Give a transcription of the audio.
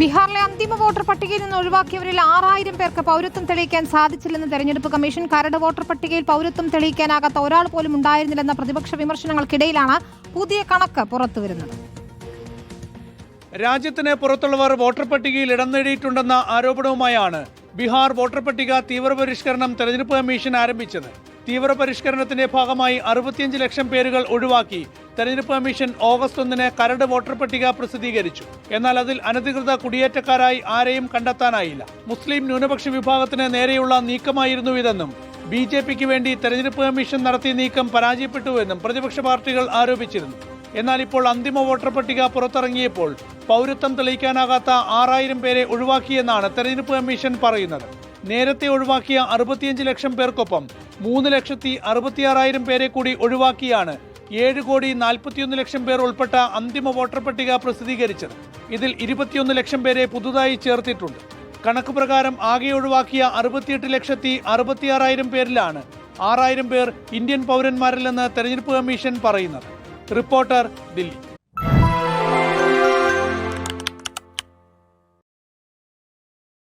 ബീഹാറിലെ അന്തിമ വോട്ടർ പട്ടികയിൽ നിന്ന് ഒഴിവാക്കിയവരിൽ 6000 പേർക്ക് പൗരത്വം തെളിയിക്കാൻ സാധിച്ചില്ലെന്ന് തെരഞ്ഞെടുപ്പ് കമ്മീഷൻ. കരട് വോട്ടർ പട്ടികയിൽ പൗരത്വം തെളിയിക്കാനാകാത്ത ഒരാൾ പോലും ഉണ്ടായിരുന്നില്ലെന്ന പ്രതിപക്ഷ വിമർശനങ്ങൾക്കിടയിലാണ് പുതിയ കണക്ക് പുറത്തുവരുന്നത്. രാജ്യത്തിന് പുറത്തുള്ളവർ വോട്ടർ പട്ടികയിൽ ഇടം നേടിയിട്ടുണ്ടെന്ന ആരോപണവുമായാണ് ബീഹാർ വോട്ടർ പട്ടിക തീവ്രപരിഷ്കരണം തെരഞ്ഞെടുപ്പ് കമ്മീഷൻ ആരംഭിച്ചത്. തീവ്രപരിഷ്കരണത്തിന്റെ ഭാഗമായി 65 ലക്ഷം പേരുകൾ ഒഴിവാക്കി തെരഞ്ഞെടുപ്പ് കമ്മീഷൻ ഓഗസ്റ്റ് 1 കരട് വോട്ടർ പട്ടിക പ്രസിദ്ധീകരിച്ചു. എന്നാൽ അതിൽ അനധികൃത കുടിയേറ്റക്കാരായി ആരെയും കണ്ടെത്താനായില്ല. മുസ്ലിം ന്യൂനപക്ഷ വിഭാഗത്തിന് നേരെയുള്ള നീക്കമായിരുന്നു ഇതെന്നും BJPക്ക് വേണ്ടി തെരഞ്ഞെടുപ്പ് കമ്മീഷൻ നടത്തിയ നീക്കം പരാജയപ്പെട്ടുവെന്നും പ്രതിപക്ഷ പാർട്ടികൾ ആരോപിച്ചിരുന്നു. എന്നാൽ ഇപ്പോൾ അന്തിമ വോട്ടർ പട്ടിക പുറത്തിറങ്ങിയപ്പോൾ പൗരത്വം തെളിയിക്കാനാകാത്ത 6000 പേരെ ഒഴിവാക്കിയെന്നാണ് തെരഞ്ഞെടുപ്പ് കമ്മീഷൻ പറയുന്നത്. നേരത്തെ ഒഴിവാക്കിയ 65 ലക്ഷം പേർക്കൊപ്പം 3,66,000 പേരെ കൂടി ഒഴിവാക്കിയാണ് 7,41 ലക്ഷം പേർ ഉൾപ്പെട്ട അന്തിമ വോട്ടർ പട്ടിക പ്രസിദ്ധീകരിച്ചത്. ഇതിൽ 21 ലക്ഷം പേരെ പുതുതായി ചേർത്തിട്ടുണ്ട്. കണക്ക് പ്രകാരം ആകെ ഒഴിവാക്കിയ 68,66,000 പേരിലാണ് 6,000 പേർ ഇന്ത്യൻ പൗരന്മാരില്ലെന്ന് തെരഞ്ഞെടുപ്പ് കമ്മീഷൻ പറയുന്നത്. റിപ്പോർട്ടർ, ദില്ലി.